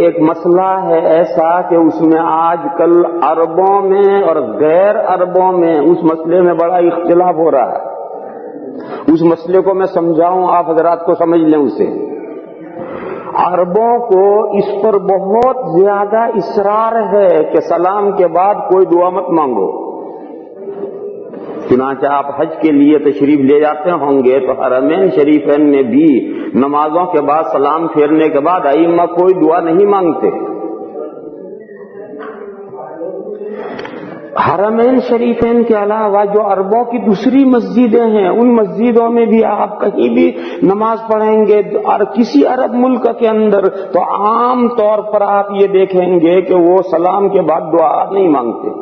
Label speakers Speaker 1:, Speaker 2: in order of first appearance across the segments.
Speaker 1: ایک مسئلہ ہے ایسا کہ اس میں آج کل عربوں میں اور غیر عربوں میں اس مسئلے میں بڑا اختلاف ہو رہا ہے. اس مسئلے کو میں سمجھاؤں، آپ حضرات کو سمجھ لیں اسے. عربوں کو اس پر بہت زیادہ اصرار ہے کہ سلام کے بعد کوئی دعا مت مانگو. چنانچہ آپ حج کے لیے تشریف لے جاتے ہوں گے تو حرمین شریفین میں بھی نمازوں کے بعد سلام پھیرنے کے بعد ائمہ کوئی دعا نہیں مانگتے. حرمین شریفین کے علاوہ جو عربوں کی دوسری مسجدیں ہیں ان مسجدوں میں بھی آپ کہیں بھی نماز پڑھیں گے اور کسی عرب ملک کے اندر تو عام طور پر آپ یہ دیکھیں گے کہ وہ سلام کے بعد دعا نہیں مانگتے.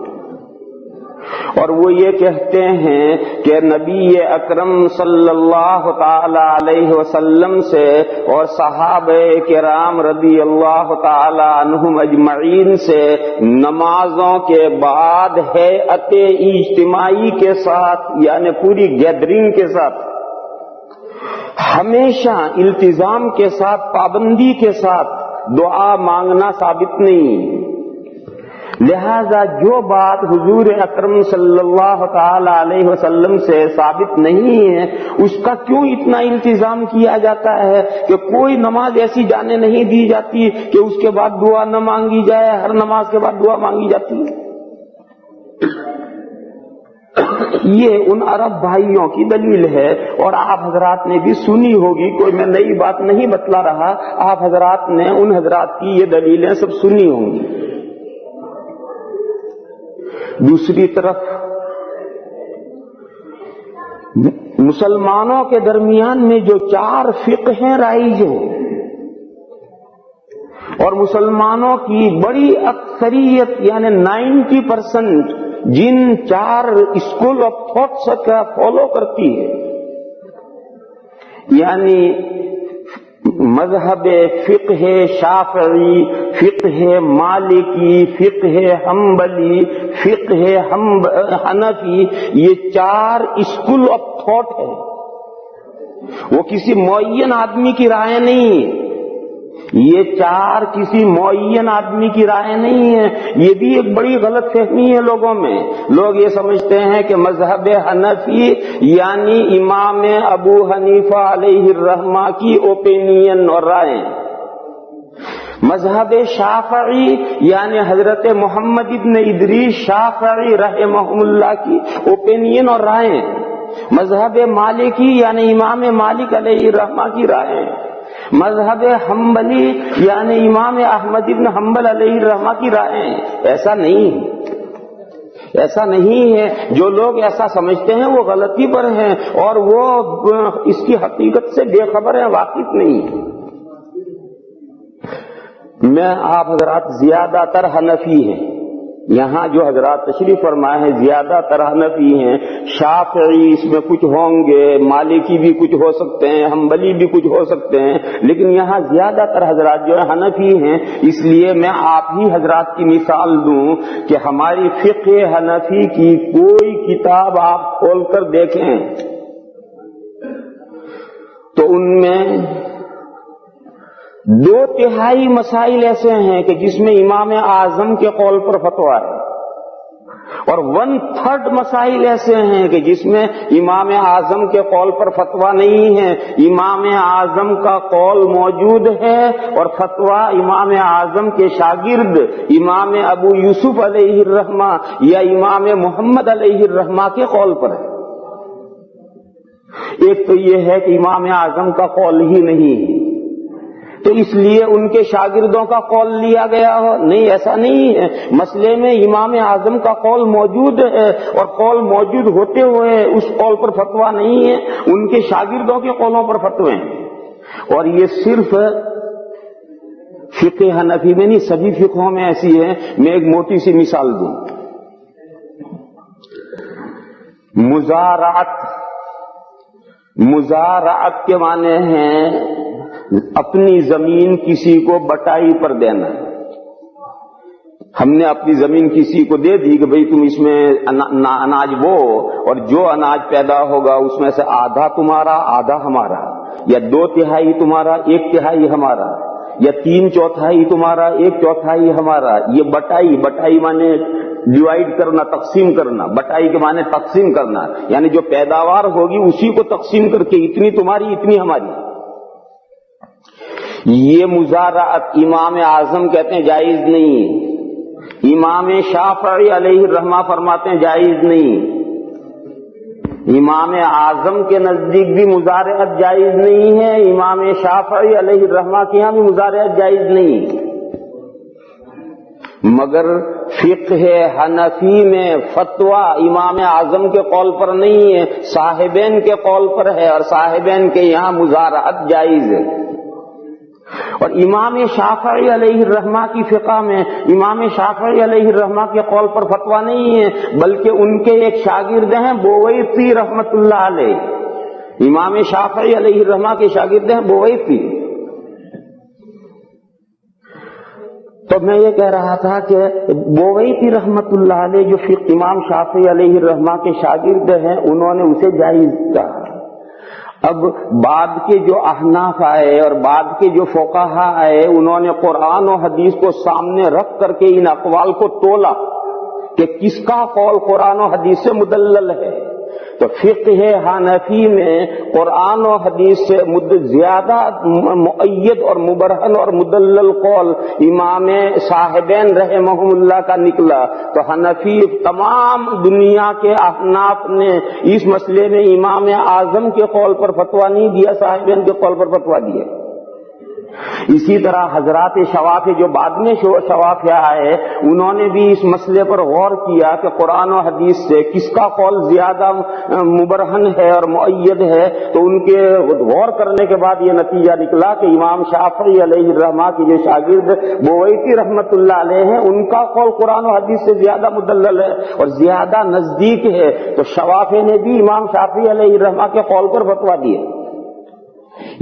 Speaker 1: اور وہ یہ کہتے ہیں کہ نبی اکرم صلی اللہ تعالی علیہ وسلم سے اور صحابہ کرام رضی اللہ تعالی عنہم اجمعین سے نمازوں کے بعد ہیئت اجتماعی کے ساتھ یعنی پوری گیدرنگ کے ساتھ ہمیشہ التزام کے ساتھ پابندی کے ساتھ دعا مانگنا ثابت نہیں. لہذا جو بات حضور اکرم صلی اللہ تعالی علیہ وسلم سے ثابت نہیں ہے اس کا کیوں اتنا التزام کیا جاتا ہے کہ کوئی نماز ایسی جانے نہیں دی جاتی کہ اس کے بعد دعا نہ مانگی جائے، ہر نماز کے بعد دعا مانگی جاتی ہے. یہ ان عرب بھائیوں کی دلیل ہے اور آپ حضرات نے بھی سنی ہوگی، کوئی میں نئی بات نہیں بتلا رہا، آپ حضرات نے ان حضرات کی یہ دلیلیں سب سنی ہوں گی. دوسری طرف مسلمانوں کے درمیان میں جو 4 فقہیں رائج ہیں اور مسلمانوں کی بڑی اکثریت یعنی 90% جن 4 اسکول آف تھاٹس کا فالو کرتی ہے، یعنی مذہب فقہ شافعی، فقہ مالکی، فقہ حنبلی، فقہ حنفی، یہ 4 اسکول آف تھاٹ ہے. وہ کسی معین آدمی کی رائے نہیں ہے، یہ 4 کسی معین آدمی کی رائے نہیں ہے. یہ بھی ایک بڑی غلط فہمی ہے لوگوں میں. لوگ یہ سمجھتے ہیں کہ مذہب حنفی یعنی امام ابو حنیفہ علیہ الرحمہ کی اوپینین اور رائے، مذہب شافعی یعنی حضرت محمد ابن ادریس شافعی رحمہ اللہ کی اوپینین اور رائے، مذہب مالکی یعنی امام مالک علیہ الرحمہ کی رائے، مذہب حنبلی یعنی امام احمد ابن حنبل علیہ الرحمہ کی رائے. ایسا نہیں ہے، ایسا نہیں ہے. جو لوگ ایسا سمجھتے ہیں وہ غلطی پر ہیں اور وہ اس کی حقیقت سے بے خبر ہیں، واقف نہیں ہیں. میں آپ حضرات زیادہ تر حنفی ہیں، یہاں جو حضرات تشریف فرمائے ہیں زیادہ تر حنفی ہیں. شافعی اس میں کچھ ہوں گے، مالکی بھی کچھ ہو سکتے ہیں، حنبلی بھی کچھ ہو سکتے ہیں، لیکن یہاں زیادہ تر حضرات جو ہے حنفی ہیں. اس لیے میں آپ ہی حضرات کی مثال دوں کہ ہماری فقہ حنفی کی کوئی کتاب آپ کھول کر دیکھیں تو ان میں 2/3 مسائل ایسے ہیں کہ جس میں امام اعظم کے قول پر فتویٰ ہے اور 1/3 مسائل ایسے ہیں کہ جس میں امام اعظم کے قول پر فتویٰ نہیں ہے. امام اعظم کا قول موجود ہے اور فتویٰ امام اعظم کے شاگرد امام ابو یوسف علیہ الرحمہ یا امام محمد علیہ الرحمہ کے قول پر ہے. ایک تو یہ ہے کہ امام اعظم کا قول ہی نہیں ہے تو اس لیے ان کے شاگردوں کا قول لیا گیا ہو، نہیں، ایسا نہیں ہے. مسئلے میں امام اعظم کا قول موجود ہے اور قول موجود ہوتے ہوئے اس قول پر فتویٰ نہیں ہے، ان کے شاگردوں کے قولوں پر فتوے ہیں. اور یہ صرف فقہ حنفی میں نہیں، سبھی فقہوں میں ایسی ہے. میں ایک موٹی سی مثال دوں. مزارعت کے معنی ہیں اپنی زمین کسی کو بٹائی پر دینا. ہم نے اپنی زمین کسی کو دے دی کہ بھئی تم اس میں اناج بو اور جو اناج پیدا ہوگا اس میں سے آدھا تمہارا آدھا ہمارا، یا 2/3 تمہارا 1/3 ہمارا. یا 3/4 تمہارا 1/4 ہمارا، یہ بٹائی مانے ڈیوائڈ کرنا، تقسیم کرنا، بٹائی کے معنی تقسیم کرنا، یعنی جو پیداوار ہوگی اسی کو تقسیم کر کے اتنی تمہاری اتنی ہماری. یہ مزارعت امام اعظم کہتے ہیں جائز نہیں. امام شافعی علیہ الرحمہ فرماتے ہیں جائز نہیں. امام اعظم کے نزدیک بھی مزارعت جائز نہیں ہے، امام شافعی علیہ الرحمہ کے یہاں بھی مزارعت جائز نہیں. مگر فقہ حنفی میں فتویٰ امام اعظم کے قول پر نہیں ہے، صاحبین کے قول پر ہے، اور صاحبین کے یہاں مزارعت جائز ہے. اور امام شافعی علیہ الرحمہ کی فقہ میں امام شافعی علیہ الرحمہ کے قول پر فتویٰ نہیں ہے، بلکہ ان کے ایک شاگرد ہیں بویتی رحمت اللہ علیہ. امام شافعی علیہ الرحمہ کے شاگرد ہیں بویتی. تو میں یہ کہہ رہا تھا کہ بویتی رحمت اللہ علیہ جو امام شافعی علیہ الرحمہ کے شاگرد ہیں انہوں نے اسے جائز کہا. اب بعد کے جو احناف آئے اور بعد کے جو فقہا آئے انہوں نے قرآن و حدیث کو سامنے رکھ کر کے ان اقوال کو تولا کہ کس کا قول قرآن و حدیث سے مدلل ہے. تو فقہ حنفی میں قرآن و حدیث سے زیادہ مؤید اور مبرہن اور مدلل قول امام صاحبین رحمہم اللہ کا نکلا. تو حنفی تمام دنیا کے احناف نے اس مسئلے میں امام اعظم کے قول پر فتویٰ نہیں دیا، صاحبین کے قول پر فتویٰ دیا. اسی طرح حضرات شوافی جو بعد میں شوافی آئے انہوں نے بھی اس مسئلے پر غور کیا کہ قرآن و حدیث سے کس کا قول زیادہ مبرہن ہے اور مؤید ہے. تو ان کے غور کرنے کے بعد یہ نتیجہ نکلا کہ امام شافعی علیہ الرحمہ کی جو شاگرد بویتی رحمت اللہ علیہ ہیں ان کا قول قرآن و حدیث سے زیادہ مدلل ہے اور زیادہ نزدیک ہے. تو شوافی نے بھی امام شافعی علیہ الرحمہ کے قول پر فتویٰ دیے.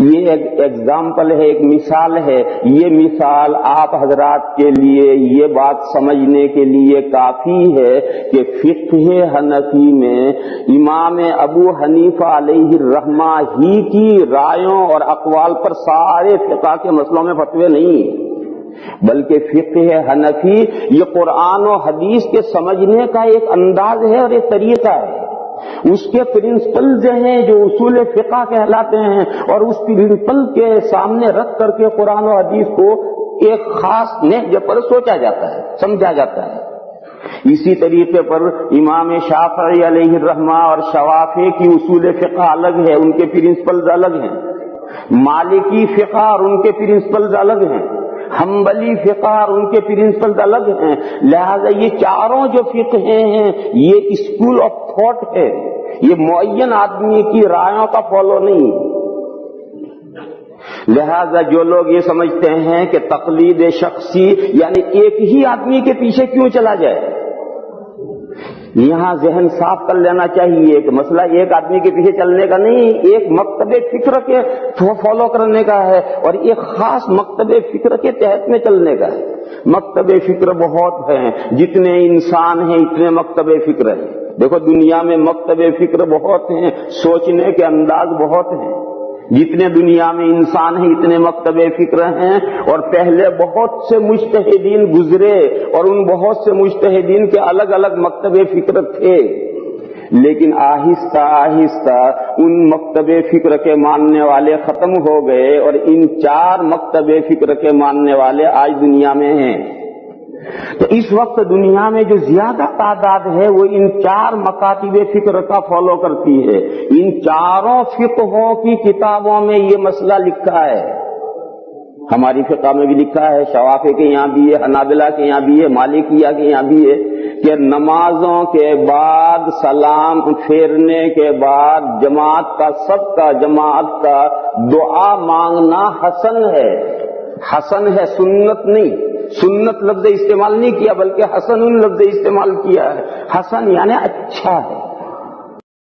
Speaker 1: یہ ایک ایگزامپل ہے، ایک مثال ہے. یہ مثال آپ حضرات کے لیے یہ بات سمجھنے کے لیے کافی ہے کہ فقہ حنفی میں امام ابو حنیفہ علیہ الرحمہ ہی کی رائوں اور اقوال پر سارے فقہ کے مسئلوں میں فتوے نہیں، بلکہ فقہ حنفی یہ قرآن و حدیث کے سمجھنے کا ایک انداز ہے اور ایک طریقہ ہے. اس کے پرنسپل ہیں جو اصول فقہ کہلاتے ہیں، اور اس پرنسپل کے سامنے رکھ کر کے قرآن و حدیث کو ایک خاص نہج پر سوچا جاتا ہے، سمجھا جاتا ہے. اسی طریقے پر امام شافعی علیہ الرحمہ اور شوافی کی اصول فقہ الگ ہے، ان کے پرنسپلز الگ ہیں. مالکی فقہ اور ان کے پرنسپلز الگ ہیں. حنبلی فقہ اور ان کے پرنسپل الگ ہیں. لہذا یہ چاروں جو فقہ ہیں یہ اسکول آف تھاٹ ہے، یہ معین آدمی کی رائوں کا فالو نہیں. لہذا جو لوگ یہ سمجھتے ہیں کہ تقلید شخصی یعنی ایک ہی آدمی کے پیچھے کیوں چلا جائے، یہاں ذہن صاف کر لینا چاہیے کہ مسئلہ ایک آدمی کے پیچھے چلنے کا نہیں، ایک مکتب فکر کے فالو کرنے کا ہے اور ایک خاص مکتب فکر کے تحت میں چلنے کا ہے. مکتب فکر بہت ہیں، جتنے انسان ہیں اتنے مکتب فکر ہیں. دیکھو دنیا میں مکتب فکر بہت ہیں، سوچنے کے انداز بہت ہیں. جتنے دنیا میں انسان ہیں اتنے مکتب فکر ہیں، اور پہلے بہت سے مجتہدین گزرے اور ان بہت سے مجتہدین کے الگ الگ مکتب فکر تھے. لیکن آہستہ آہستہ ان مکتب فکر کے ماننے والے ختم ہو گئے اور ان 4 مکتب فکر کے ماننے والے آج دنیا میں ہیں. تو اس وقت دنیا میں جو زیادہ تعداد ہے وہ ان 4 مکاتب فکر کا فالو کرتی ہے. ان چاروں فقہوں کی کتابوں میں یہ مسئلہ لکھا ہے، ہماری فقہ میں بھی لکھا ہے، شوافی کے یہاں بھی ہے، حنابلہ کے یہاں بھی ہے، مالکیہ کے یہاں بھی ہے کہ نمازوں کے بعد سلام پھیرنے کے بعد جماعت کا سب کا جماعت کا دعا مانگنا حسن ہے. حسن ہے، سنت نہیں. سنت لفظ استعمال نہیں کیا بلکہ حسن لفظ استعمال کیا ہے. حسن یعنی اچھا ہے.